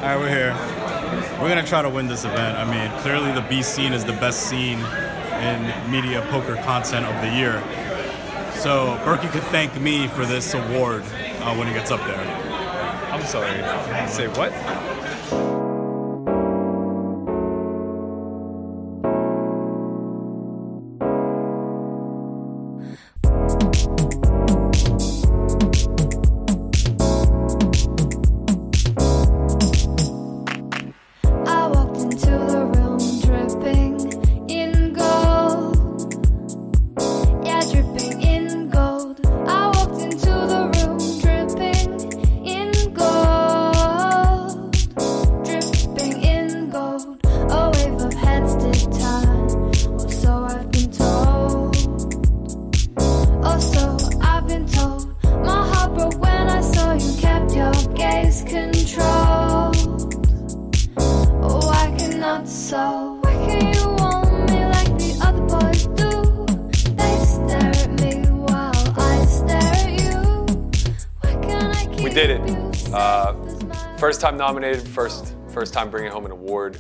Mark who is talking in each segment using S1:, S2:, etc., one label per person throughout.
S1: All right, we're here. We're going to try to win this event. I mean, clearly the B scene is the best scene in media poker content of the year. So Berkey could thank me for this award when he gets up there.
S2: I'm sorry. Say what?
S3: We did it. First time nominated, first time bringing home an award.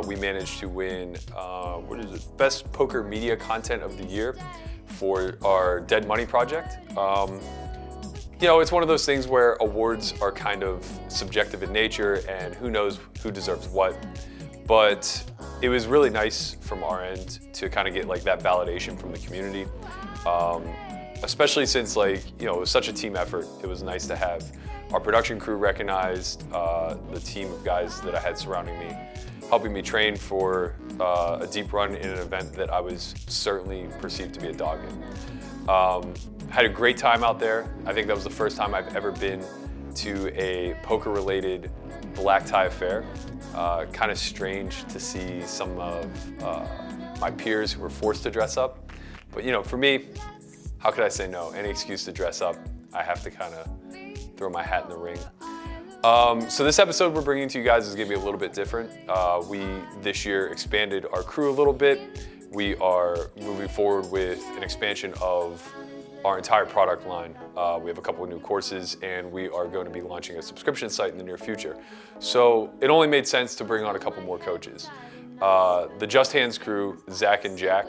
S3: We managed to win, Best Poker Media Content of the Year for our Dead Money project. You know, it's one of those things where awards are kind of subjective in nature and who knows who deserves what. But it was really nice from our end to kind of get like that validation from the community. Especially since it was such a team effort. It was nice to have our production crew recognized, the team of guys that I had surrounding me, helping me train for a deep run in an event that I was certainly perceived to be a dog in. Had a great time out there. I think that was the first time I've ever been to a poker-related black tie affair. Kind of strange to see some of my peers who were forced to dress up. But for me, how could I say no? Any excuse to dress up, I have to kind of throw my hat in the ring. So this episode we're bringing to you guys is gonna be a little bit different. We, this year, expanded our crew a little bit. We are moving forward with an expansion of our entire product line. We have a couple of new courses and we are going to be launching a subscription site in the near future. So it only made sense to bring on a couple more coaches. The Just Hands crew, Zack and Jack,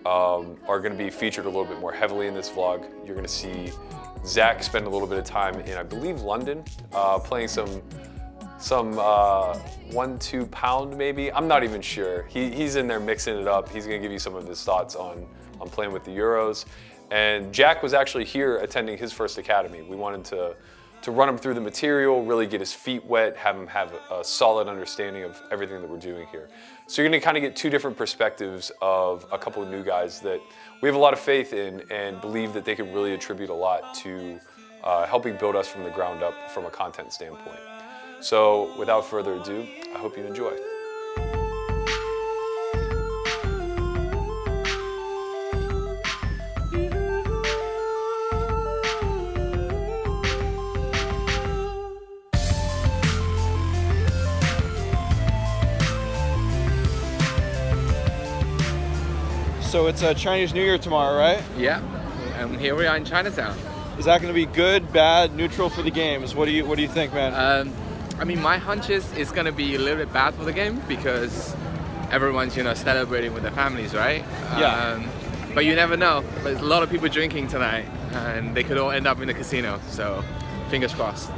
S3: are going to be featured a little bit more heavily in this vlog. You're going to see Zack spend a little bit of time in, I believe, London, playing some 1-2 pound maybe. I'm not even sure. He's in there mixing it up. He's going to give you some of his thoughts on playing with the Euros. And Jack was actually here attending his first academy. We wanted to run him through the material, really get his feet wet, have him have a solid understanding of everything that we're doing here. So you're gonna kind of get two different perspectives of a couple of new guys that we have a lot of faith in and believe that they can really attribute a lot to helping build us from the ground up from a content standpoint. So without further ado, I hope you enjoy.
S4: So it's Chinese New Year tomorrow, right?
S2: Yeah, and here we are in Chinatown.
S4: Is that going to be good, bad, neutral for the games? What do you think, man?
S2: I mean, my hunch is it's going to be a little bit bad for the game because everyone's celebrating with their families, right?
S4: Yeah.
S2: But you never know. There's a lot of people drinking tonight, and they could all end up in the casino. So, fingers crossed.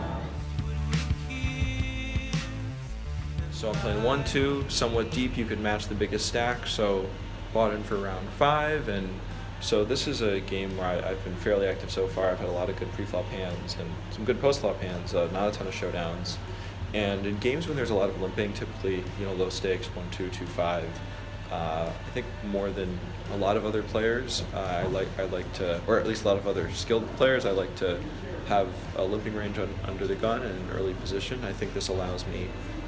S5: So I'm playing 1-2, somewhat deep. You could match the biggest stack. So bought in for round 5, and so this is a game where I've been fairly active so far. I've had a lot of good pre-flop hands and some good post-flop hands, not a ton of showdowns. And in games when there's a lot of limping, typically low stakes, 1-2, 2-5, I think more than a lot of other players, I like to, or at least a lot of other skilled players, I like to have a limping range under the gun and an early position. I think this allows me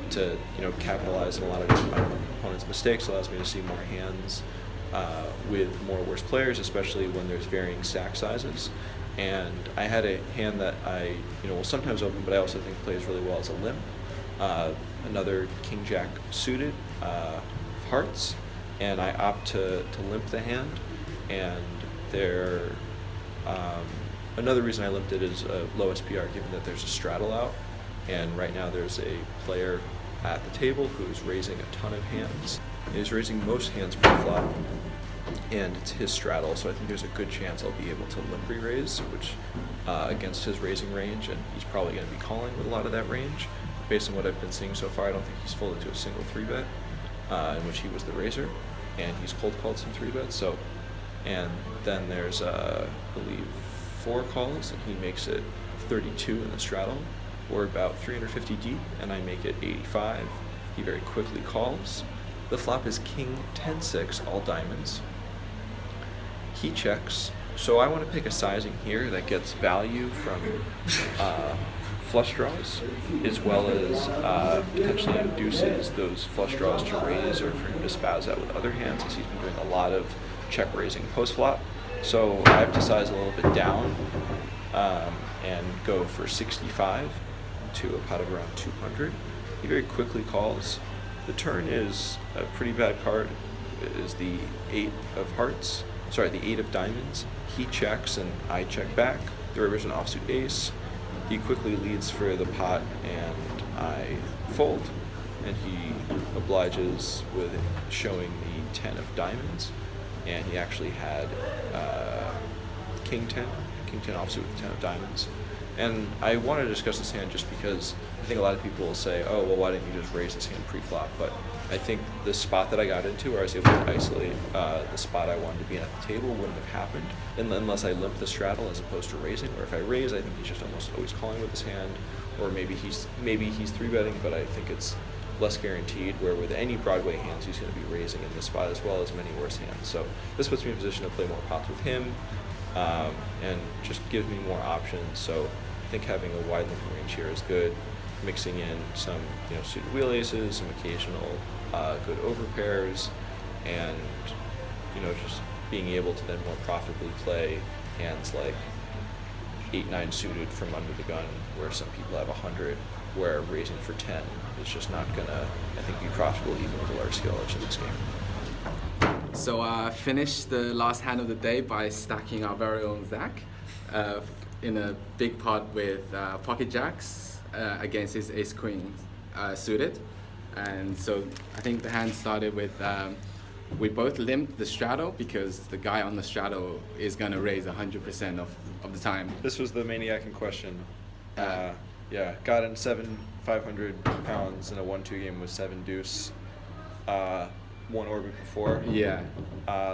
S5: to capitalize on a lot of my opponent's mistakes, allows me to see more hands with more worse players, especially when there's varying stack sizes. And I had a hand that I will sometimes open, but I also think plays really well as a limp. Another King Jack suited hearts, and I opt to limp the hand. And another reason I limped it is a low SPR, given that there's a straddle out. And right now there's a player at the table who's raising a ton of hands. He's raising most hands pre-flop, and it's his straddle, so I think there's a good chance I'll be able to limp re-raise, which against his raising range, and he's probably going to be calling with a lot of that range. Based on what I've been seeing so far, I don't think he's folded to a single 3-bet, in which he was the raiser, and he's cold called some 3-bets. So, and then there's, I believe, 4 calls, and he makes it 32 in the straddle, or about 350 deep, and I make it 85. He very quickly calls. The flop is king 10-6, all diamonds. He checks, so I want to pick a sizing here that gets value from flush draws, as well as potentially induces those flush draws to raise, or for him to spaz out with other hands, as he's been doing a lot of check raising post flop. So I have to size a little bit down and go for 65 to a pot of around 200. He very quickly calls. The turn is a pretty bad card. It is the 8 of diamonds. He checks and I check back. The river's an offsuit ace. He quickly leads for the pot and I fold. And he obliges with showing the 10 of diamonds. And he actually had king 10 offsuit with the 10 of diamonds. And I want to discuss this hand just because I think a lot of people will say, oh, well, why didn't you just raise this hand pre-flop? But I think the spot that I got into, where I was able to isolate the spot I wanted to be in at the table, wouldn't have happened unless I limped the straddle as opposed to raising. Or if I raise, I think he's just almost always calling with his hand. Or maybe he's 3-betting, but I think it's less guaranteed, where with any Broadway hands, he's going to be raising in this spot as well as many worse hands. So this puts me in a position to play more pots with him and just gives me more options. So I think having a wide limping range here is good. Mixing in some suited wheel aces, some occasional good overpairs, and just being able to then more profitably play hands like 8-9 suited from under the gun, where some people have 100, where raising for 10 is just not gonna, I think, be profitable even with a large scale edge in this game.
S2: So I finished the last hand of the day by stacking our very own Zack in a big pot with pocket jacks against his ace queen suited. And so I think the hand started with we both limped the straddle because the guy on the straddle is going to raise 100% of the time.
S4: This was the maniac in question. Yeah, got in 500 pounds in a 1-2 game with 7 deuce. One orbit before.
S2: Yeah.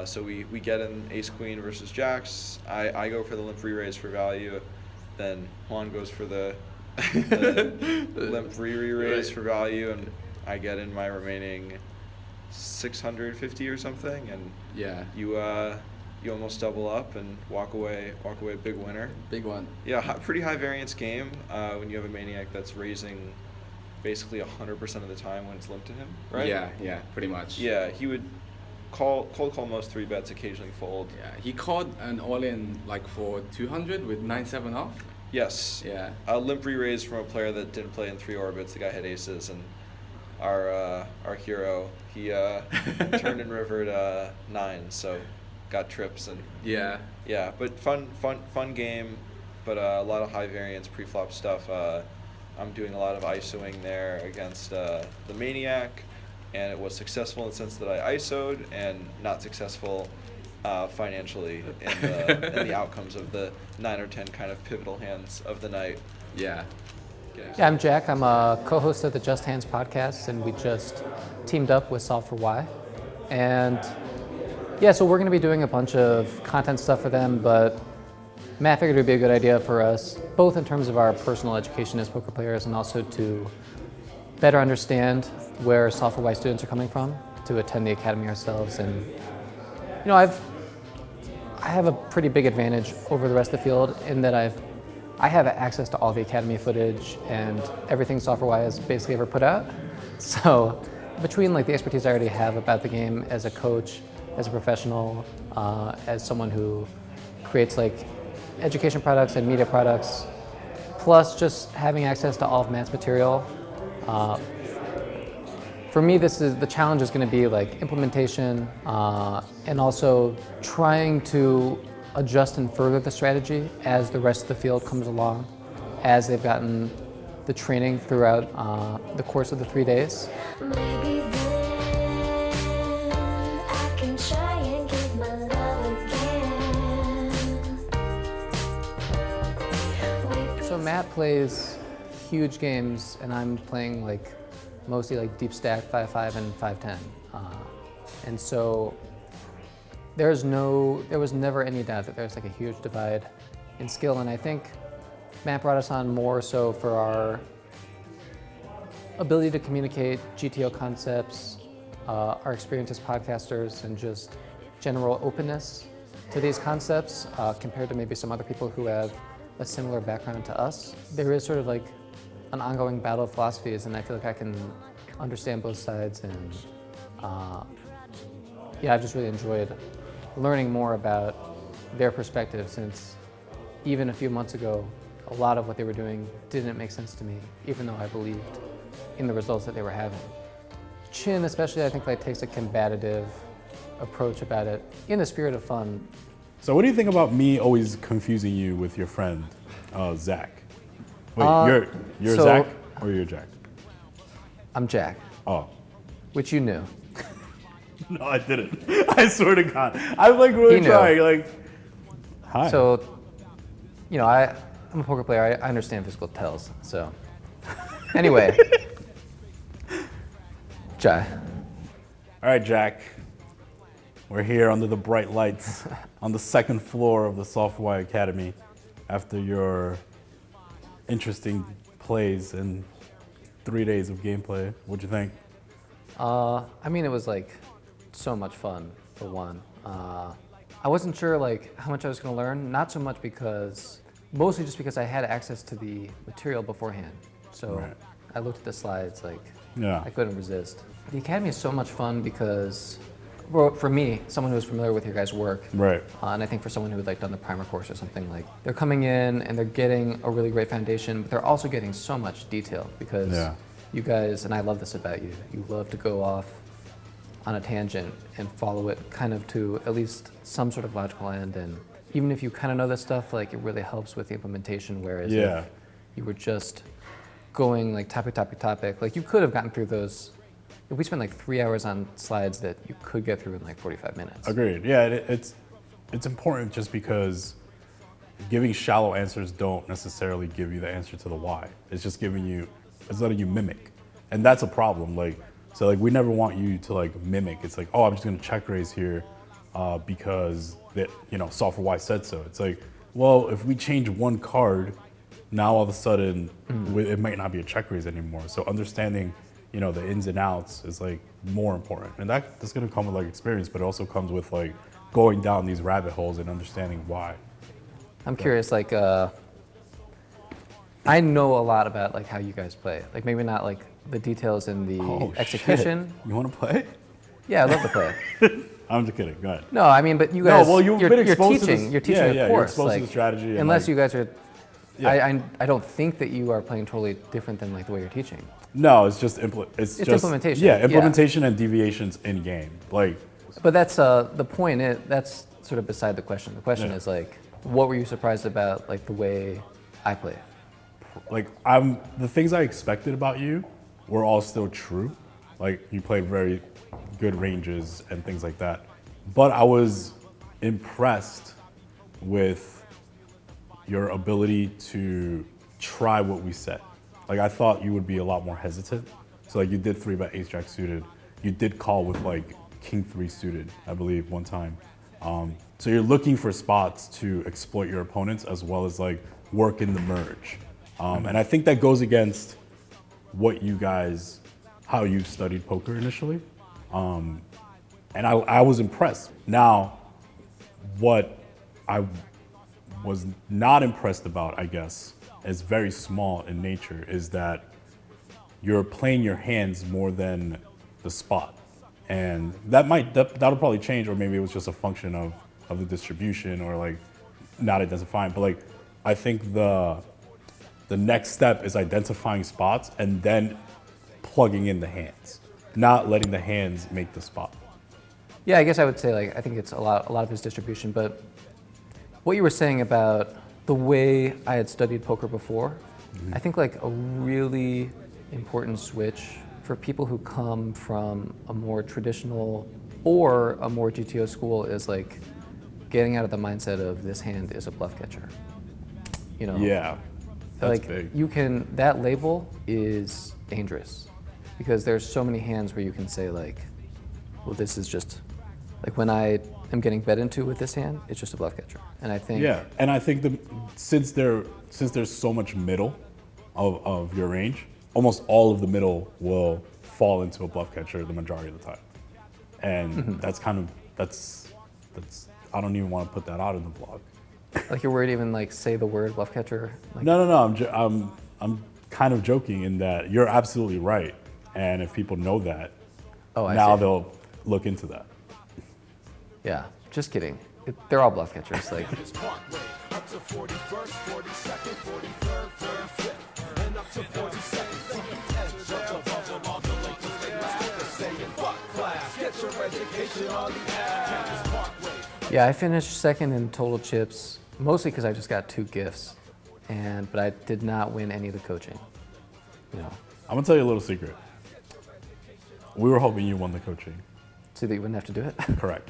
S4: So we get in ace queen versus jacks. I go for the limp re-raise for value. Then Juan goes for the limp re-raise for value, and I get in my remaining 650 or something, and
S2: yeah,
S4: you almost double up and walk away big winner.
S2: Big one.
S4: Yeah, pretty high variance game when you have a maniac that's raising basically 100% of the time when it's limped to him, right?
S2: Yeah, pretty much.
S4: Yeah, he would cold call most 3-bets, occasionally fold.
S2: Yeah, he called an all-in like for 200 with 9-7 off.
S4: Yes.
S2: Yeah.
S4: A limp re-raise from a player that didn't play in 3 orbits. The guy had aces, and our hero, he turned and rivered 9, so got trips and
S2: yeah,
S4: but fun game, but a lot of high variance pre-flop stuff. I'm doing a lot of ISOing there against the maniac, and it was successful in the sense that I ISO'd, and not successful financially in the outcomes of the 9 or 10 kind of pivotal hands of the night.
S2: Yeah.
S6: Yeah, I'm Jack. I'm a co-host of the Just Hands podcast, and we just teamed up with Solve for Why. And yeah, so we're going to be doing a bunch of content stuff for them, but Matt figured it would be a good idea for us, both in terms of our personal education as poker players and also to better understand where Solve for Why students are coming from, to attend the academy ourselves. And I have a pretty big advantage over the rest of the field in that I have access to all the academy footage and everything Solve for Why has basically ever put out. So between like the expertise I already have about the game as a coach, as a professional, as someone who creates like education products and media products, plus just having access to all of Matt's material. For me, the challenge is going to be like implementation and also trying to adjust and further the strategy as the rest of the field comes along, as they've gotten the training throughout the course of the 3 days.
S7: Maybe then I can try and give my love again.
S6: So Matt plays huge games, and I'm playing like mostly like deep stack 5-5 and 5-10, and so there was never any doubt that there's like a huge divide in skill, and I think Matt brought us on more so for our ability to communicate GTO concepts, our experience as podcasters, and just general openness to these concepts compared to maybe some other people who have a similar background to us. There is sort of like an ongoing battle of philosophies, and I feel like I can understand both sides, and yeah, I've just really enjoyed learning more about their perspective, since even a few months ago, a lot of what they were doing didn't make sense to me, even though I believed in the results that they were having. Chin especially, I think, like takes a combative approach about it in the spirit of fun.
S1: So what do you think about me always confusing you with your friend, Zack? Wait, you're
S6: so-
S1: Zack or you're Jack?
S6: I'm Jack,
S1: Oh.
S6: which you knew.
S1: No, I didn't. I swear to God. I'm like really
S6: He knew.
S1: trying, like, hi.
S6: So, you know, I'm a poker player. I understand physical tells. So, anyway, Jai.
S1: All right, Jack. We're here under the bright lights on the second floor of the Software Academy after your interesting plays and 3 days of gameplay. What'd you think?
S6: I mean, it was like so much fun for one. I wasn't sure like how much I was going to learn. Not so much mostly just because I had access to the material beforehand. So
S1: Right.
S6: I looked at the slides, like
S1: Yeah.
S6: I couldn't resist. The academy is so much fun because, well, for me, someone who's familiar with your guys' work,
S1: Right.
S6: and I think for someone who had like done the primer course or something, like they're coming in and they're getting a really great foundation, but they're also getting so much detail because
S1: Yeah.
S6: you guys, and I love this about you, you love to go off on a tangent and follow it kind of to at least some sort of logical end. And even if you kind of know this stuff, like it really helps with the implementation. Whereas
S1: Yeah.
S6: if you were just going like topic, like you could have gotten through those. We spent like 3 hours on slides that you could get through in like 45 minutes.
S1: Agreed. Yeah, it's important just because giving shallow answers don't necessarily give you the answer to the why. It's just it's letting you mimic, and that's a problem. Like, so like we never want you to like mimic. It's like, oh, I'm just gonna check raise here because that Software Y said so. It's like, well, if we change one card, now all of a sudden it might not be a check raise anymore. So understanding the ins and outs is like more important, and that's gonna come with like experience, but it also comes with like going down these rabbit holes and understanding why.
S6: I'm curious, like, I know a lot about like how you guys play. Like maybe not like the details in the execution.
S1: Shit. You want to play?
S6: Yeah, I'd love to play.
S1: I'm just kidding. Go ahead.
S6: No, I mean, but you guys,
S1: well, you've been exposed to this-
S6: you're teaching
S1: yeah,
S6: a
S1: you're
S6: course.
S1: exposed to
S6: like,
S1: the strategy and,
S6: unless
S1: like-
S6: you guys are,
S1: Yeah.
S6: I don't think that you are playing totally different than like the way you're teaching.
S1: No, it's just
S6: It's implementation,
S1: Yeah,
S6: yeah.
S1: implementation and deviations in game. Like,
S6: But that's the point. That's sort of beside the question. The question
S1: Yeah.
S6: is like, what were you surprised about, like the way I play?
S1: like the things I expected about you were all still true. Like you played very good ranges and things like that. But I was impressed with your ability to try what we said. Like I thought you would be a lot more hesitant. So like you did 3-bet ace jack suited. You did call with like king 3 suited, I believe, one time. So you're looking for spots to exploit your opponents as well as like work in the merge. And I think that goes against how you studied poker initially. And I was impressed. Now, what I was not impressed about, I guess, is very small in nature, is that you're playing your hands more than the spot. And that'll probably change, or maybe it was just a function of the distribution or like not identifying. But like, I think the next step is identifying spots and then plugging in the hands, not letting the hands make the spot.
S6: Yeah, I guess I would say like I think it's a lot of his distribution, but what you were saying about the way I had studied poker before, I think like a really important switch for people who come from a more traditional or a more GTO school is like getting out of the mindset of this hand is a bluff catcher. You know?
S8: Yeah, that's
S6: Like
S8: big.
S6: that label is dangerous because there's so many hands where you can say like, well, this is just, like when I am getting bet into with this hand, it's just a bluff catcher. And I think
S8: Yeah, and I think since there's so much middle of your range, almost all of the middle will fall into a bluff catcher the majority of the time, and that's I don't even want to put that out in the vlog.
S6: like you're worried to even like say the word bluff catcher. Like,
S8: No. I'm kind of joking in that you're absolutely right, and if people know that,
S6: oh, I
S8: now
S6: see.
S8: they'll look into that.
S6: Yeah, just kidding. They're all bluff catchers. Like, yeah, I finished second in total chips, mostly because I just got 2 gifts, but I did not win any of the coaching. You know,
S8: I'm gonna tell you a little secret. We were hoping you won the coaching.
S6: so that you wouldn't have to do it.
S8: Correct.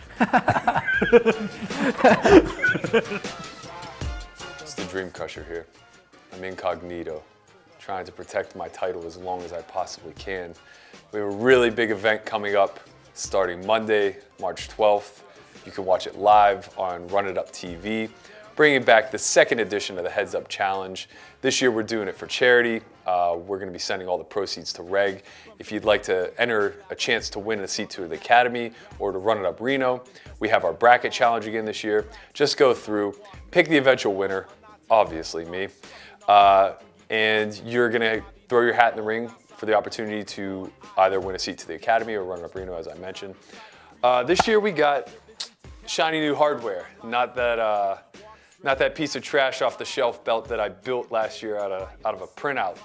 S3: It's the Dream Crusher here. I'm incognito, trying to protect my title as long as I possibly can. We have a really big event coming up starting Monday, March 12th. You can watch it live on Run It Up TV, bringing back the second edition of the Heads Up Challenge. This year we're doing it for charity. We're going to be sending all the proceeds to Reg. If you'd like to enter a chance to win a seat to the Academy or to Run It Up Reno, we have our bracket challenge again this year. Just go through, pick the eventual winner, obviously me, and you're going to throw your hat in the ring for the opportunity to either win a seat to the Academy or Run It Up Reno, as I mentioned. This year we got shiny new hardware, not that piece of trash off the shelf belt that I built last year out of a printout.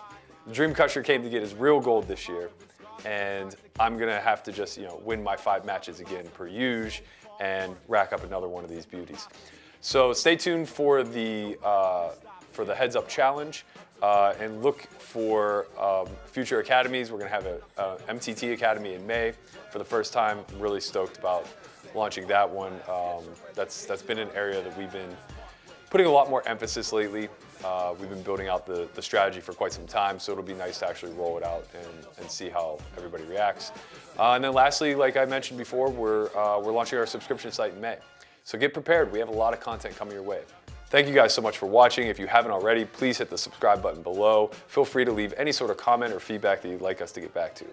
S3: Dream Crusher came to get his real gold this year, and I'm gonna have to just win my 5 matches again per usual and rack up another one of these beauties. So stay tuned for the Heads Up Challenge and look for future academies. We're gonna have a MTT Academy in May for the first time. I'm really stoked about launching that one. That's been an area that we've been putting a lot more emphasis lately. We've been building out the strategy for quite some time, so it'll be nice to actually roll it out and see how everybody reacts. And then lastly, like I mentioned before, we're launching our subscription site in May. So get prepared, we have a lot of content coming your way. Thank you guys so much for watching. If you haven't already, please hit the subscribe button below. Feel free to leave any sort of comment or feedback that you'd like us to get back to.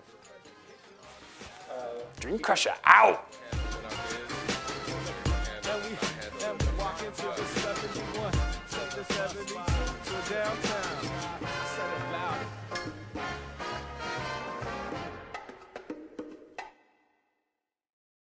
S3: Dream Crusher out!
S9: And we walk into the